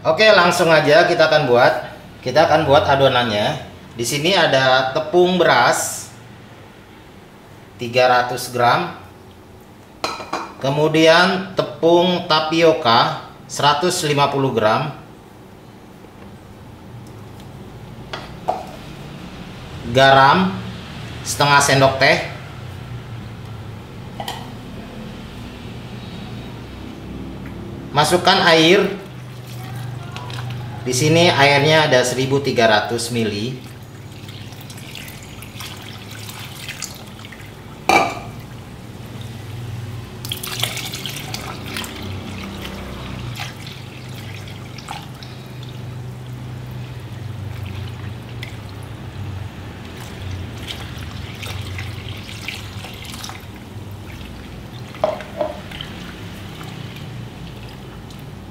Oke, langsung aja kita akan buat. Kita akan buat adonannya. Di sini ada tepung beras 300 gram. Kemudian tepung tapioka 150 gram. Garam setengah sendok teh. Masukkan air. Di sini airnya ada 1300 ml.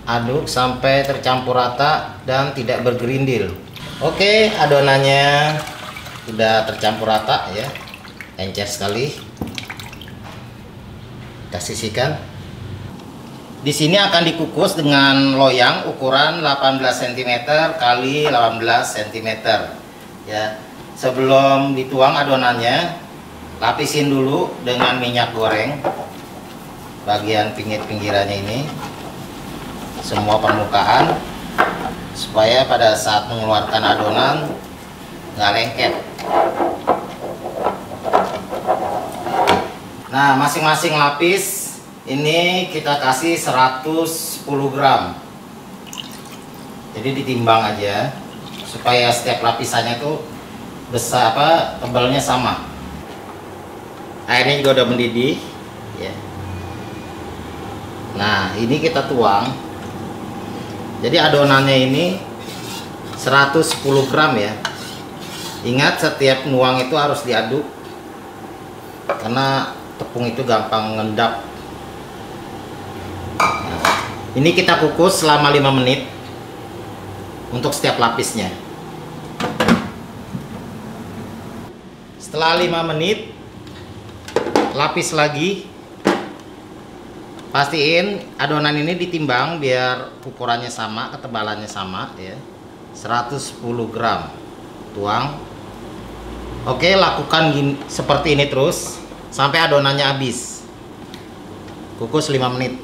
Aduk sampai tercampur rata dan tidak bergerindil. Oke, adonannya sudah tercampur rata ya, encer sekali. Kita sisihkan. Di sini akan dikukus dengan loyang ukuran 18 cm kali 18 cm ya. Sebelum dituang adonannya, lapisin dulu dengan minyak goreng bagian pinggir-pinggirannya ini, semua permukaan, supaya pada saat mengeluarkan adonan nggak lengket. Nah, masing-masing lapis ini kita kasih 110 gram. Jadi ditimbang aja supaya setiap lapisannya tuh besar tebalnya sama. Airnya juga udah mendidih ya. Nah, ini kita tuang. Jadi adonannya ini 110 gram ya. Ingat, setiap nuang itu harus diaduk karena tepung itu gampang ngendap. Nah, ini kita kukus selama 5 menit untuk setiap lapisnya. Setelah 5 menit, lapis lagi. Pastiin adonan ini ditimbang biar ukurannya sama, ketebalannya sama ya. 110 gram. Tuang. Oke, lakukan seperti ini terus sampai adonannya habis. Kukus 5 menit.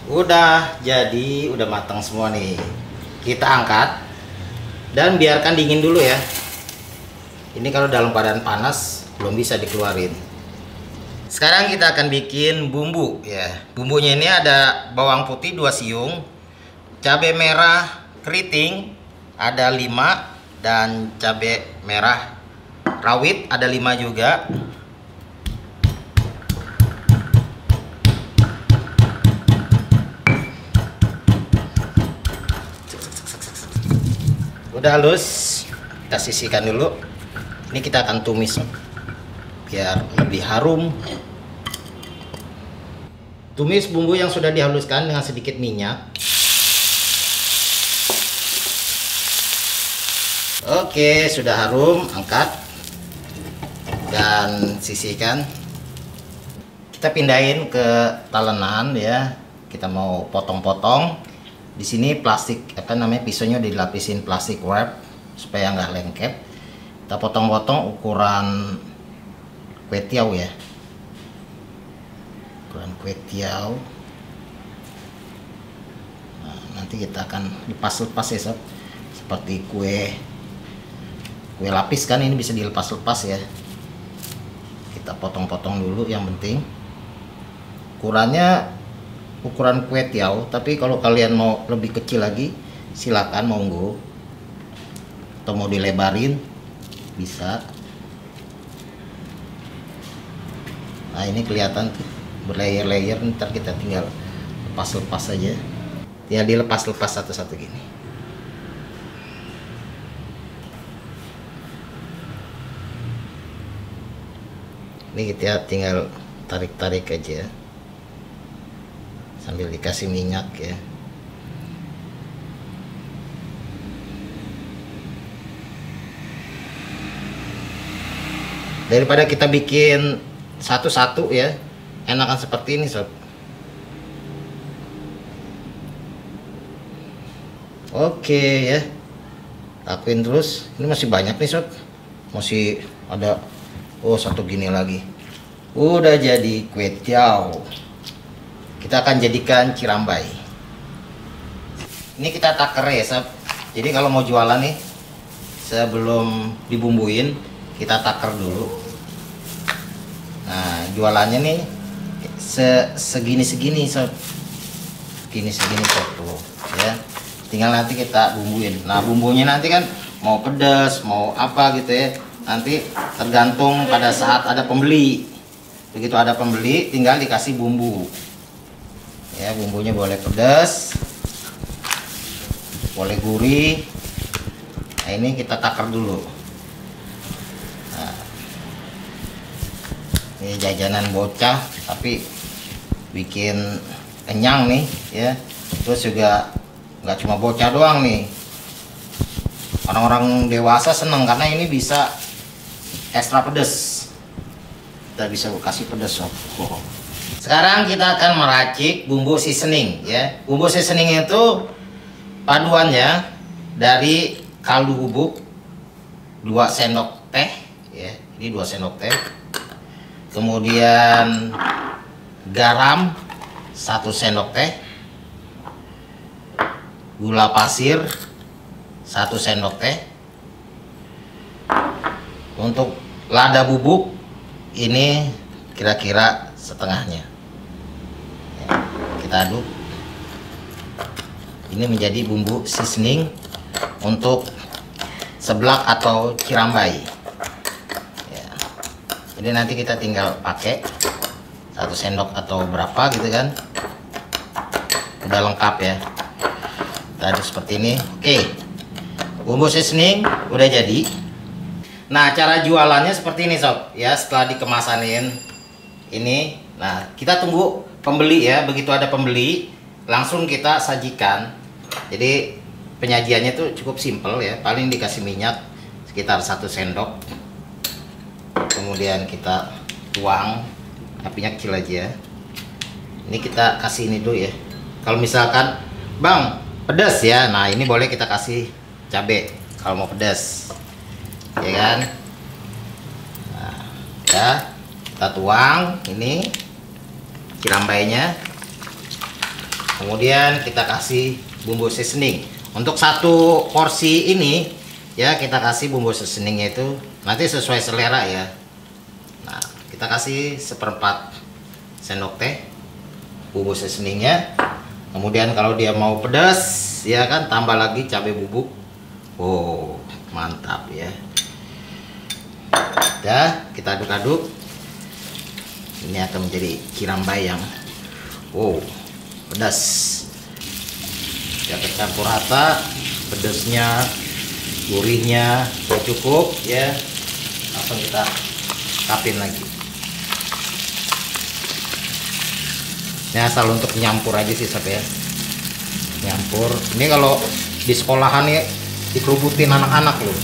Udah jadi, udah matang semua nih. Kita angkat dan biarkan dingin dulu ya. Ini kalau dalam keadaan panas belum bisa dikeluarin. Sekarang kita akan bikin bumbu ya. Bumbunya ini ada bawang putih 2 siung, cabe merah keriting ada 5, dan cabe merah rawit ada 5 juga. Udah halus, kita sisihkan dulu. Ini kita akan tumis biar lebih harum. Tumis bumbu yang sudah dihaluskan dengan sedikit minyak. Oke, sudah harum, angkat dan sisihkan. Kita pindahin ke talenan ya. Kita mau potong-potong. Di sini plastik pisaunya dilapisin plastik wrap supaya nggak lengket. Kita potong-potong ukuran kwetiau ya, ukuran kwetiau. Nah, nanti kita akan lepas-lepas ya sob, seperti kue lapis kan, ini bisa dilepas-lepas ya. Kita potong-potong dulu, yang penting ukurannya ukuran kwetiau, tapi kalau kalian mau lebih kecil lagi silakan, monggo, atau mau dilebarin bisa. Nah, ini kelihatan tuh berlayer-layer, ntar kita tinggal lepas-lepas aja, tinggal dilepas-lepas satu-satu gini. Ini kita tinggal tarik-tarik aja sambil dikasih minyak ya. Daripada kita bikin satu-satu ya, enakan seperti ini sob. Oke ya, lakuin terus. Ini masih banyak nih sob, masih ada. Oh, satu gini lagi. Udah jadi kwetiau. Kita akan jadikan cirambai. Ini kita taker ya sob. Jadi kalau mau jualan nih, sebelum dibumbuin kita taker dulu. Nah, jualannya nih segini sob. Segini sob tuh ya. Tinggal nanti kita bumbuin. Nah, bumbunya nanti kan mau pedas, mau apa gitu ya. Nanti tergantung pada saat ada pembeli. Begitu ada pembeli, tinggal dikasih bumbu. Ya, bumbunya boleh pedas, boleh gurih. Nah, ini kita takar dulu. Nah, ini jajanan bocah, tapi bikin kenyang nih ya. Terus juga nggak cuma bocah doang nih, orang-orang dewasa seneng karena ini bisa ekstra pedas. Kita bisa kasih pedas sob. Sekarang kita akan meracik bumbu seasoning ya. Bumbu seasoning itu paduannya dari kaldu bubuk 2 sendok teh ya. Ini 2 sendok teh. Kemudian garam 1 sendok teh. Gula pasir 1 sendok teh. Untuk lada bubuk ini kira-kira setengahnya. Kita aduk. Ini menjadi bumbu seasoning untuk seblak atau cirambai ya. Jadi nanti kita tinggal pakai 1 sendok atau berapa gitu kan, udah lengkap ya. Kita aduk seperti ini. Oke, bumbu seasoning udah jadi. Nah, cara jualannya seperti ini sob ya. Setelah dikemasanin ini, nah kita tunggu pembeli ya. Begitu ada pembeli langsung kita sajikan. Jadi penyajiannya tuh cukup simpel ya. Paling dikasih minyak sekitar 1 sendok. Kemudian kita tuang, apinya kecil aja. Ini kita kasih ini dulu ya. Kalau misalkan bang pedas ya, nah ini boleh kita kasih cabe kalau mau pedas ya kan. Nah, ya kita tuang ini cirambainya. Kemudian kita kasih bumbu seasoning. Untuk 1 porsi ini ya, kita kasih bumbu seasoningnya itu nanti sesuai selera ya. Nah, kita kasih 1/4 sendok teh bumbu seasoningnya. Kemudian kalau dia mau pedas ya kan, tambah lagi cabai bubuk. Oh, mantap ya. Udah, kita aduk-aduk. Ini akan menjadi cirambai yang pedas. Ya, tercampur rata, pedasnya, gurihnya udah cukup ya. Langsung kita kapin lagi. Ini asal untuk nyampur aja sih sob ya. Nyampur. Ini kalau di sekolahan nih dikerubutin anak-anak loh.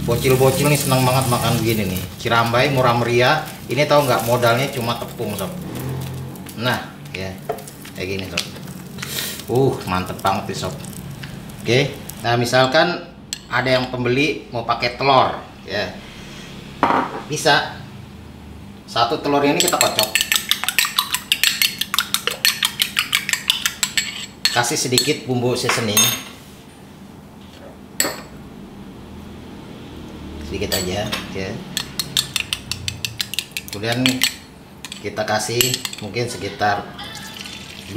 Bocil-bocil nih seneng banget makan begini nih. Cirambai murah meriah. Ini tahu nggak, modalnya cuma tepung sob. Nah ya, kayak gini sob. Mantep banget nih sob. Oke. Nah, misalkan ada yang pembeli mau pakai telur ya, bisa. 1 telur ini kita kocok. Kasih sedikit bumbu seasoning, sedikit aja ya. Kemudian kita kasih mungkin sekitar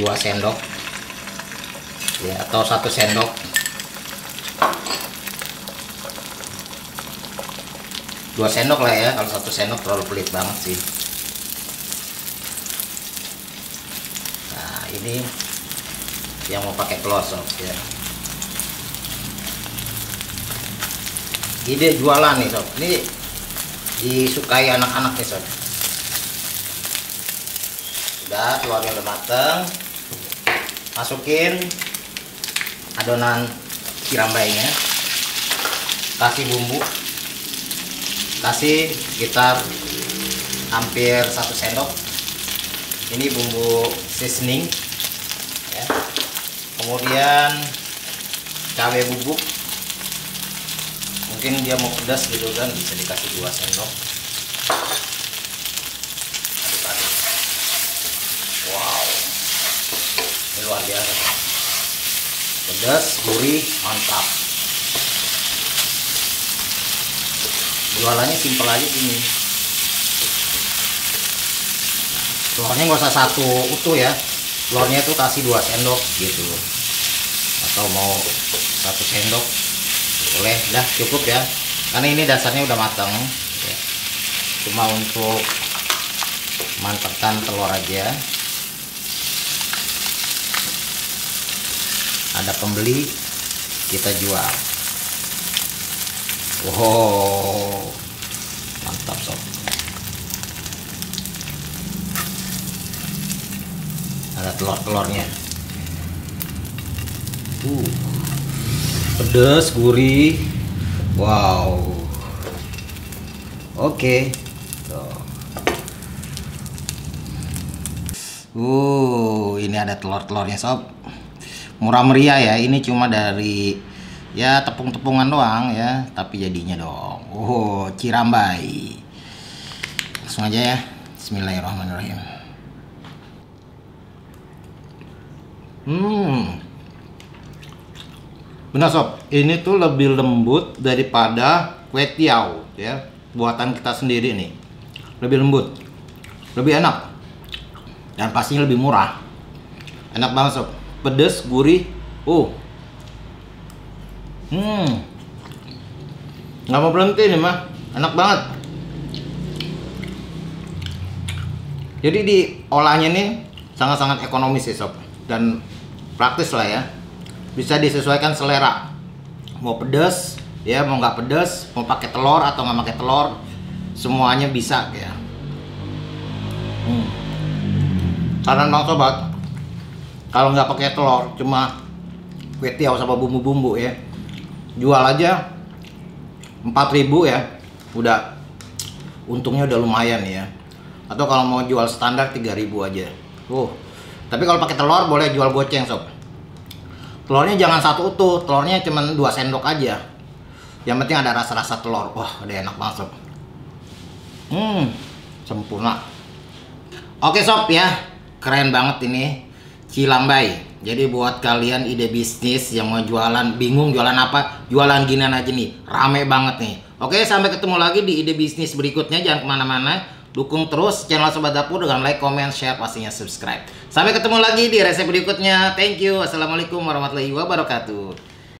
2 sendok ya, atau 1 sendok. Dua sendok lah ya, kalau 1 sendok terlalu pelit banget sih. Nah, ini yang mau pakai telur sob ya. Ide jualan nih sob, ini disukai anak-anak nih sob. Udah, telurnya udah mateng. Masukin adonan cirambainya, kasih bumbu kasih sekitar hampir 1 sendok. Ini bumbu seasoning ya. Kemudian cabe bubuk, mungkin dia mau pedas gitu kan, bisa dikasih 2 sendok. Aduk-aduk. Wow, ini luar biasa, pedas, gurih, mantap. Jualannya simpel aja gini. Telurnya nggak usah 1 utuh ya, telurnya itu kasih 2 sendok gitu, atau mau 1 sendok boleh, dah cukup ya, karena ini dasarnya udah matang ya. Cuma untuk mantapkan telur aja. Ada pembeli, kita jual. Wow, mantap sob. Ada telur-telurnya. Pedas, gurih. Wow. Oke. Ini ada telur-telurnya sob. Murah meriah ya. Ini cuma dari ya tepung-tepungan doang ya, tapi jadinya dong. Cirambai. Langsung aja ya. Bismillahirrahmanirrahim. Benar sob, ini tuh lebih lembut daripada kwetiau ya, buatan kita sendiri nih. Lebih lembut, lebih enak, dan pastinya lebih murah. Enak banget sob, pedes, gurih. Nggak mau berhenti nih mah, enak banget. Jadi diolahnya nih sangat-sangat ekonomis ya sob, dan praktis lah ya, bisa disesuaikan selera, mau pedas ya, mau nggak pedas, mau pakai telur atau nggak pakai telur, semuanya bisa ya. Saran bang sobat, kalau nggak pakai telur, cuma kwetiau sama bumbu-bumbu ya, jual aja 4.000 ya, udah untungnya udah lumayan ya. Atau kalau mau jual standar 3.000 aja. Tapi kalau pakai telur boleh jual goceng sob. Telurnya jangan 1 utuh, telurnya cuma 2 sendok aja. Yang penting ada rasa-rasa telur. Wah, udah enak banget sob. Sempurna. Oke sob ya, keren banget ini cilambai. Jadi buat kalian ide bisnis yang mau jualan, bingung jualan apa, jualan ginian aja nih, rame banget nih. Oke, sampai ketemu lagi di ide bisnis berikutnya. Jangan kemana-mana. Dukung terus channel Sobat Dapur dengan like, comment, share, pastinya subscribe. Sampai ketemu lagi di resep berikutnya. Thank you. Assalamualaikum warahmatullahi wabarakatuh.